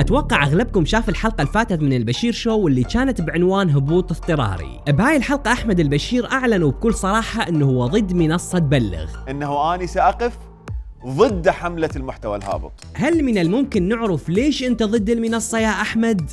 اتوقع اغلبكم شاف الحلقة الفاتت من البشير شو واللي كانت بعنوان هبوط اضطراري. بهاي الحلقة احمد البشير اعلنوا بكل صراحة انه هو ضد منصة بلغ، انه اني ساقف ضد حملة المحتوى الهابط. هل من الممكن نعرف ليش انت ضد المنصة يا احمد؟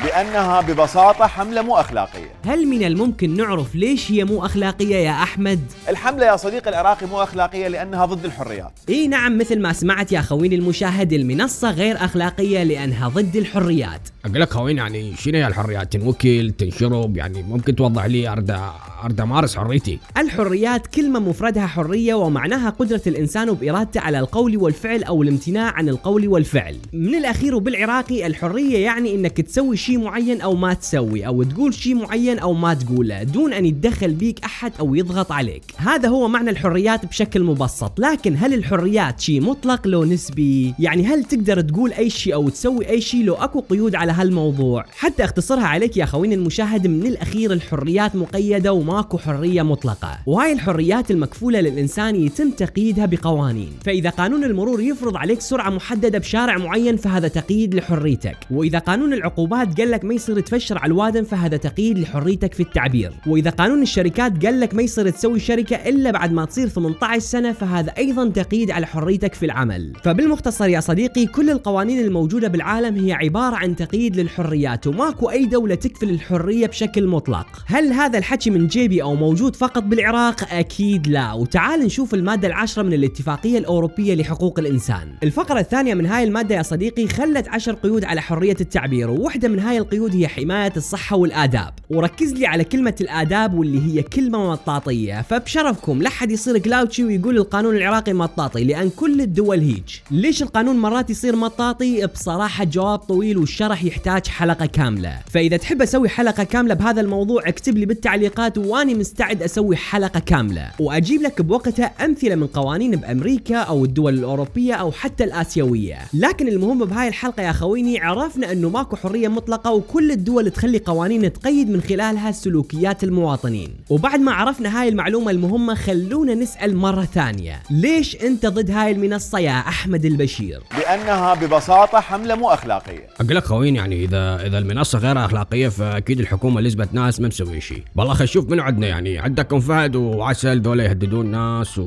لانها ببساطة حملة مو اخلاقية. هل من الممكن نعرف ليش هي مو اخلاقية يا احمد؟ الحملة يا صديقي العراقي مو اخلاقية لانها ضد الحريات. اي نعم، مثل ما سمعت يا خويني المشاهد، المنصة غير اخلاقية لانها ضد الحريات. اقول لك خويني، يعني شنو هي الحريات؟ تنوكل، تنشرب، يعني ممكن توضح لي؟ ارد امارس حريتي. الحريات كلمة مفردها حرية، ومعناها قدرة الانسان بارادته على القول والفعل او الامتناع عن القول والفعل. من الاخير وبالعراقي الحرية يعني انك تسوي شيء معين او ما تسوي، او تقول شيء معين او ما تقوله، دون ان يتدخل بيك احد او يضغط عليك. هذا هو معنى الحريات بشكل مبسط. لكن هل الحريات شيء مطلق لو نسبي؟ يعني هل تقدر تقول اي شيء او تسوي اي شيء لو اكو قيود على هالموضوع؟ حتى اختصرها عليك يا خويني المشاهد، من الاخير الحريات مقيدة وماكو حرية مطلقة، وهاي الحريات المكفولة للانسان يتم تقييدها بقوانين. فاذا قانون المرور يفرض عليك سرعة محددة بشارع معين فهذا تقييد لحريتك، واذا قانون العقوبات قال لك ما يصير تفشر على الوادم فهذا تقييد لحريتك في التعبير، واذا قانون الشركات قال لك ما يصير تسوي شركة الا بعد ما تصير 18 سنة فهذا ايضا تقييد على حريتك في العمل. فبالمختصر يا صديقي، كل القوانين الموجودة بالعالم هي عبارة عن تقييد للحريات، وماكو اي دولة تكفل الحرية بشكل مطلق. هل هذا الحكي من جيبي او موجود فقط بالعراق؟ اكيد لا. وتعال نشوف المادة العاشرة من الاتفاقية الاوروبية لحقوق الانسان. الفقرة الثانية من هاي المادة يا صديقي خلت 10 قيود على حرية التعبير، وواحدة من هاي القيود هي حماية الصحة والآداب. وركز لي على كلمة الآداب واللي هي كلمة مطاطية، فبشرفكم لا حد يصير كلاوتشي ويقول القانون العراقي مطاطي، لأن كل الدول هيج. ليش القانون مرات يصير مطاطي؟ بصراحة جواب طويل والشرح يحتاج حلقة كاملة، فإذا تحب أسوي حلقة كاملة بهذا الموضوع اكتب لي بالتعليقات واني مستعد أسوي حلقة كاملة وأجيب لك بوقتها أمثلة من قوانين بأمريكا أو الدول الأوروبية أو حتى الآسيوية. لكن المهم بهاي الحلقة يا خويني عرفنا أنه ماكو حرية مطلقة، وكل الدول تخلي قوانين تقيد من خلالها سلوكيات المواطنين. وبعد ما عرفنا هاي المعلومة المهمة خلونا نسأل مرة ثانية، ليش أنت ضد هاي المنصة يا أحمد البشير؟ لأنها ببساطة حملة مو أخلاقية. اقول لك خويني، يعني اذا المنصه غير اخلاقيه فاكيد الحكومه لزبت ناس ما مسوي شيء. والله خل نشوف منو عندنا، يعني عندك ام فهد وعسل، ذولا يهددون الناس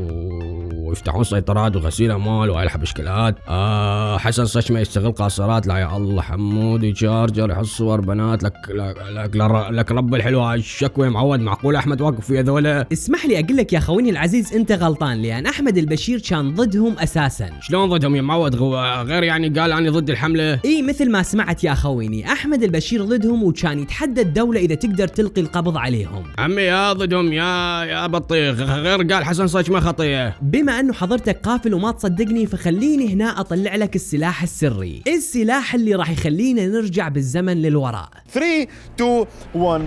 ويفتحون سيطرات وغسيل اموال وهاي الحبشكلات. حسن صشمه يستغل قاصرات، لا يا الله. حمودي شارجر يحط صور بنات. لك رب الحلوه الشكوى معود. معقول احمد واقف في ذولا؟ اسمح لي اقول لك يا خويني العزيز انت غلطان، لان احمد البشير كان ضدهم اساسا. شلون ضدهم يا معود؟ غير يعني قال انا ضد الحمله. اي مثل ما سمعت يا خويني، احمد البشير ضدهم وكان يتحدى الدوله اذا تقدر تلقي القبض عليهم. عمي يا ضدهم يا بطيخ، غير قال حسن صشمه خطيه. بما انه حضرتك قافل وما تصدقني فخليني هنا اطلع لك السلاح السري، السلاح اللي راح يخلينا نرجع بالزمن للوراء. 3 2 1.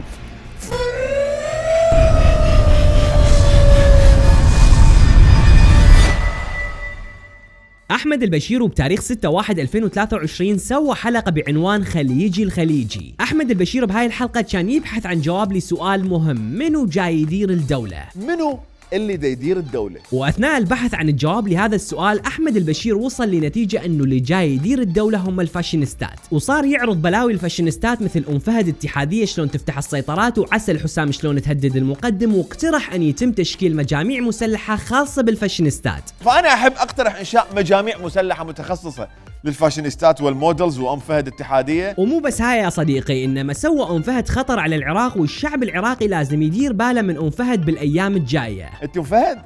أحمد البشير بتاريخ 6/1/2023 سوى حلقة بعنوان خليجي الخليجي. أحمد البشير بهاي الحلقة كان يبحث عن جواب لسؤال مهم، منو جاي يدير الدولة؟ منو اللي دا يدير الدولة؟ واثناء البحث عن الجواب لهذا السؤال احمد البشير وصل لنتيجة انه اللي جاي يدير الدولة هم الفاشينيستات، وصار يعرض بلاوي الفاشينيستات مثل ام فهد اتحادية شلون تفتح السيطرات، وعسل حسام شلون تهدد المقدم، واقترح ان يتم تشكيل مجاميع مسلحة خاصة بالفاشينيستات. فانا احب اقترح انشاء مجاميع مسلحة متخصصة للفاشينيستات والمودلز وام فهد اتحادية. ومو بس هاي يا صديقي، انما سوى ام فهد خطر على العراق، والشعب العراقي لازم يدير باله من ام فهد بالايام الجاية. انت فهد؟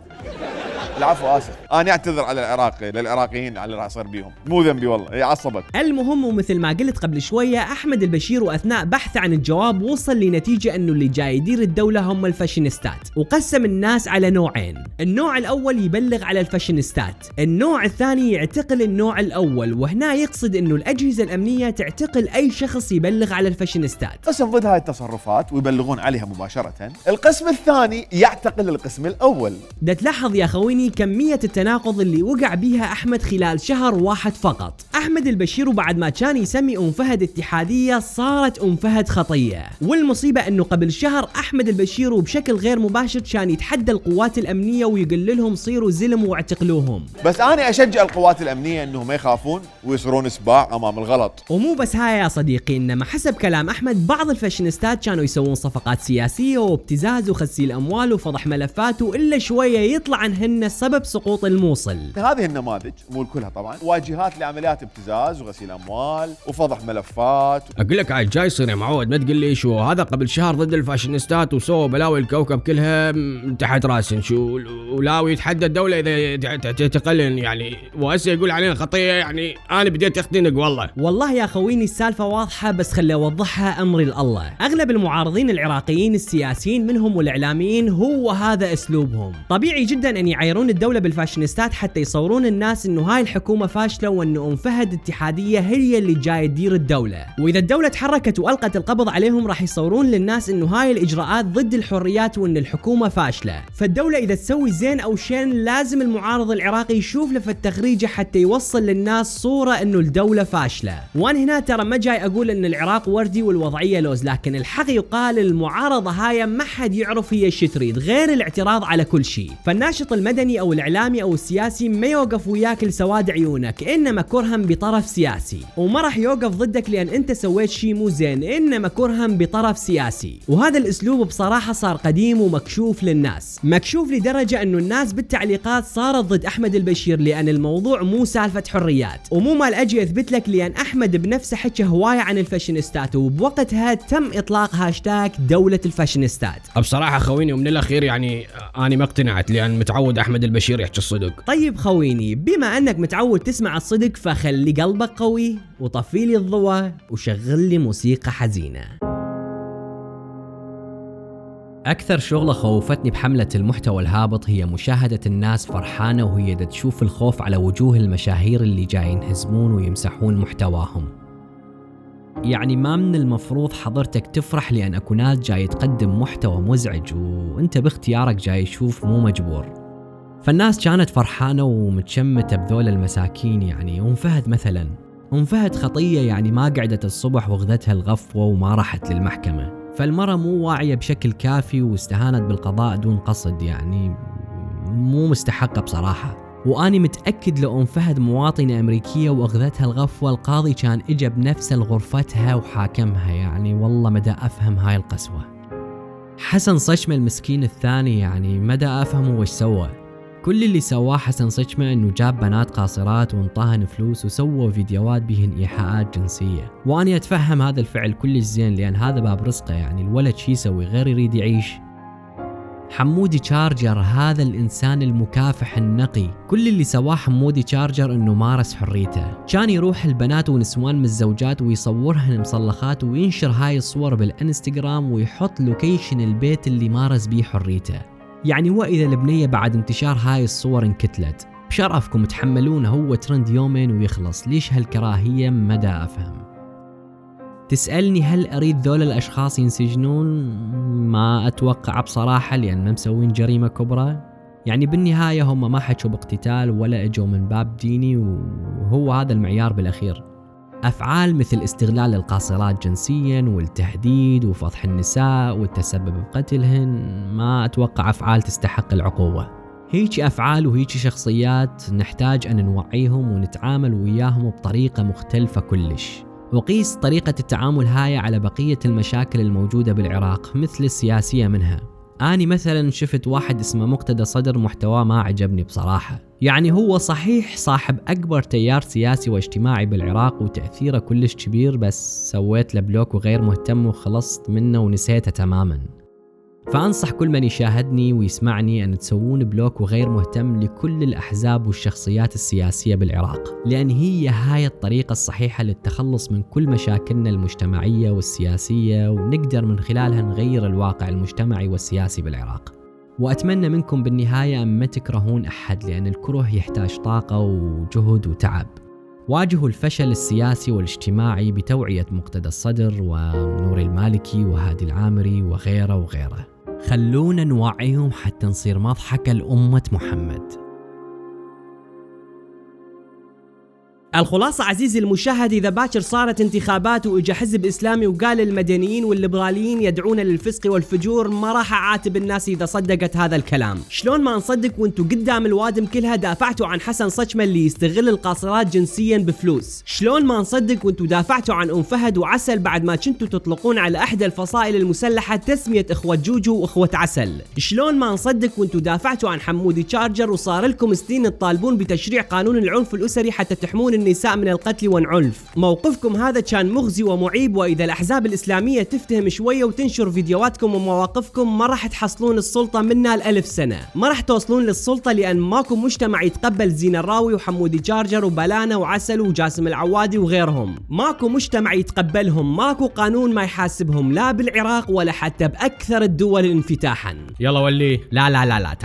العفو اسف، انا اعتذر على العراق للعراقيين على اللي صار بيهم، مو ذنبي والله، هي عصبت. المهم ومثل ما قلت قبل شويه، احمد البشير واثناء بحثه عن الجواب وصل لنتيجه انه اللي جاي يدير الدوله هم الفاشينيستات، وقسم الناس على نوعين، النوع الاول يبلغ على الفاشينيستات، النوع الثاني يعتقل النوع الاول، وهنا يقصد انه الاجهزه الامنيه تعتقل اي شخص يبلغ على الفاشينيستات. قسم ضد هاي التصرفات ويبلغون عليها مباشره، القسم الثاني يعتقل القسم الاول. دا تلاحظ يا خويني اخواني كمية التناقض اللي وقع بيها احمد خلال شهر واحد فقط. احمد البشير بعد ما كان يسمي ام فهد اتحادية صارت ام فهد خطية، والمصيبة انه قبل شهر احمد البشير وبشكل غير مباشر كان يتحدى القوات الامنية ويقول لهم صيروا زلم واعتقلوهم. بس انا اشجع القوات الامنية انهم ما يخافون ويصيرون سباع امام الغلط. ومو بس هاي يا صديقي، انما حسب كلام احمد بعض الفاشينيستات كانوا يسوون صفقات سياسية وابتزاز وغسيل اموال وفضح ملفات، والا شوية يطلع عنهن سبب سقوط الموصل. هذه النماذج مو كلها طبعا واجهات لعمليات ابتزاز وغسيل اموال وفضح ملفات. اقول لك عاد جاي يصير يا معود، ما تقول لي شو هذا قبل شهر ضد الفاشينيستات وسووا بلاوي الكوكب كلها تحت راسن، شو ولاوي يتحدى الدولة اذا تعتقلن يعني، وهسه يقول علينا خطية يعني. انا بديت اختنق والله يا خويني السالفة واضحة، بس خلي اوضحها امري لله. اغلب المعارضين العراقيين السياسيين منهم والاعلاميين هو هذا اسلوبهم. طبيعي جدا ان يعايرون الدولة بالفاشينيستات حتى يصورون الناس انه هاي الحكومة فاشلة وان ام فهد اتحادية هي اللي جاية تدير الدولة، واذا الدولة تحركت والقت القبض عليهم راح يصورون للناس انه هاي الاجراءات ضد الحريات وان الحكومة فاشلة. فالدولة اذا تسوي زين او شين لازم المعارض العراقي يشوف له في التخريجة حتى يوصل للناس صورة انه الدولة فاشلة. وانا هنا ترى ما جاي اقول ان العراق وردي والوضعية لوز، لكن الحق يقال المعارضة هاي ما حد يعرف هي شو تريد غير الاعتراض على كل شيء. فالناشط المدني او الاعلامي او السياسي ما يوقف وياك لسواد عيونك، انما كرهم بطرف سياسي، وما راح يوقف ضدك لان انت سويت شيء مو زين، انما كرهم بطرف سياسي. وهذا الاسلوب بصراحة صار قديم ومكشوف للناس، مكشوف لدرجة انه الناس بالتعليقات صارت ضد احمد البشير لان الموضوع مو سالفة حريات، ومو مال اجي اثبت لك، لان احمد بنفسه حكى هواية عن الفاشينيستات وبوقتها تم اطلاق هاشتاج دولة الفاشينيستات. بصراحة خويني ومن الاخير يعني انا ما اقتنعت، لان متعود احمد البشير يحكي الصدق. طيب خويني، بما انك متعود تسمع الصدق فخلي قلبك قوي وطفي لي الضوء وشغل لي موسيقى حزينة. أكثر شغلة خوفتني بحملة المحتوى الهابط هي مشاهدة الناس فرحانة وهي تشوف الخوف على وجوه المشاهير اللي جايين يهزمون ويمسحون محتواهم. يعني ما من المفروض حضرتك تفرح لأن أكو ناس جاي تقدم محتوى مزعج وانت باختيارك جاي تشوف مو مجبور. فالناس كانت فرحانة ومتشمتة بذول المساكين. يعني أم فهد مثلا، أم فهد خطية يعني ما قعدت الصبح وغذتها الغفوة وما راحت للمحكمة، فالمرة مو واعية بشكل كافي واستهانت بالقضاء دون قصد، يعني مو مستحقة بصراحة. وأني متأكد لو أم فهد مواطنة أمريكية وأخذتها الغفوة القاضي كان إجا بنفسه لغرفتها وحاكمها. يعني والله مدى أفهم هاي القسوة. حسن صشمة المسكين الثاني يعني مدى أفهمه وش سوى. كل اللي سواه حسن صشمة انه جاب بنات قاصرات وانطاهن فلوس وسووا فيديوهات بهن ايحاءات جنسية، واني اتفهم هذا الفعل كلش زين لان هذا باب رزقه. يعني الولد شي يسوي غير يريد يعيش. حمودي تشارجر هذا الانسان المكافح النقي، كل اللي سواه حمودي تشارجر انه مارس حريته. كان يروح البنات ونسوان من الزوجات ويصورهن مصلخات وينشر هاي الصور بالانستغرام ويحط لوكيشن البيت اللي مارس بيه حريته. يعني وإذا البنية بعد انتشار هاي الصور انكتلت، بشرفكم تحملونه، هو ترند يومين ويخلص. ليش هالكراهية؟ مدى أفهم. تسألني هل أريد ذول الأشخاص ينسجنون؟ ما أتوقع بصراحة، لأن ما مسوين جريمة كبرى. يعني بالنهاية هم ما حكوا باقتتال ولا اجوا من باب ديني، وهو هذا المعيار بالأخير. أفعال مثل استغلال القاصرات جنسيا والتهديد وفضح النساء والتسبب بقتلهن ما أتوقع أفعال تستحق العقوبة. هيك أفعال وهيك شخصيات نحتاج أن نوعيهم ونتعامل وياهم بطريقة مختلفة كلش. وقيس طريقة التعامل هاي على بقية المشاكل الموجودة بالعراق مثل السياسية منها. أنا مثلا شفت واحد اسمه مقتدى صدر محتواه ما عجبني بصراحة. يعني هو صحيح صاحب أكبر تيار سياسي واجتماعي بالعراق وتأثيره كلش كبير، بس سويت له بلوك وغير مهتم وخلصت منه ونسيته تماما. فأنصح كل من يشاهدني ويسمعني أن تسوون بلوك وغير مهتم لكل الأحزاب والشخصيات السياسية بالعراق، لأن هي هاي الطريقة الصحيحة للتخلص من كل مشاكلنا المجتمعية والسياسية، ونقدر من خلالها نغير الواقع المجتمعي والسياسي بالعراق. وأتمنى منكم بالنهاية أن ما تكرهون أحد، لأن الكره يحتاج طاقة وجهد وتعب. واجهوا الفشل السياسي والاجتماعي بتوعية مقتدى الصدر ونور المالكي وهادي العامري وغيره وغيره. خلونا نوعيهم حتى نصير مضحكة لأمة محمد. الخلاصة عزيزي المشاهد، إذا باكر صارت انتخابات وإجا حزب إسلامي وقال المدنيين والليبراليين يدعون للفسق والفجور، ما راح أعاتب الناس إذا صدقت هذا الكلام. شلون ما نصدق وانتو قدام الوادم كلها دافعتوا عن حسن صجمة اللي يستغل القاصرات جنسيا بفلوس؟ شلون ما نصدق وانتو دافعتوا عن أم فهد وعسل بعد ما كنتوا تطلقون على أحد الفصائل المسلحة تسمية إخوة جوجو وإخوة عسل؟ شلون ما نصدق وانتو دافعتوا عن حمودي تشارجر وصار لكم سنين تطالبون بتشريع قانون العنف الأسري حتى تحمون النساء من القتل والعنف؟ موقفكم هذا كان مغزي ومعيب، وإذا الأحزاب الإسلامية تفتهم شوية وتنشر فيديوهاتكم ومواقفكم ما راح تحصلون السلطة منا ال1000 سنة. ما راح توصلون للسلطة لأن ماكو مجتمع يتقبل زين الراوي وحمودي تشارجر وبلانة وعسل وجاسم العوادي وغيرهم. ماكو مجتمع يتقبلهم، ماكو قانون ما يحاسبهم، لا بالعراق ولا حتى بأكثر الدول انفتاحا. يلا ولي. لا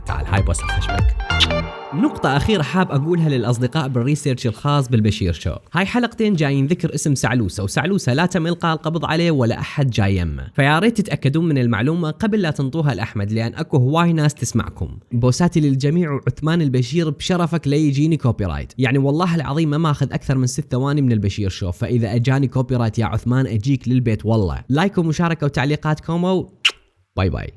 تعال هاي بوسخ خشمك. نقطة أخيرة حاب أقولها للأصدقاء بالريسيرش الخاص بالبشير شو. هاي حلقتين جايين ذكر اسم سعلوسة، وسعلوسة لا تم إلقاء القبض عليه ولا أحد جاي يمه، فيا ريت تتأكدون من المعلومة قبل لا تنطوها لأحمد، لأن أكو هواي ناس تسمعكم. بوساتي للجميع، وعثمان البشير بشرفك لا يجيني كوبي رايت، يعني والله العظيم ما ماخذ أكثر من 6 ثواني من البشير شو، فإذا أجاني كوبي رايت يا عثمان أجيك للبيت والله. لايك ومشاركة وتعليقاتكم، باي باي.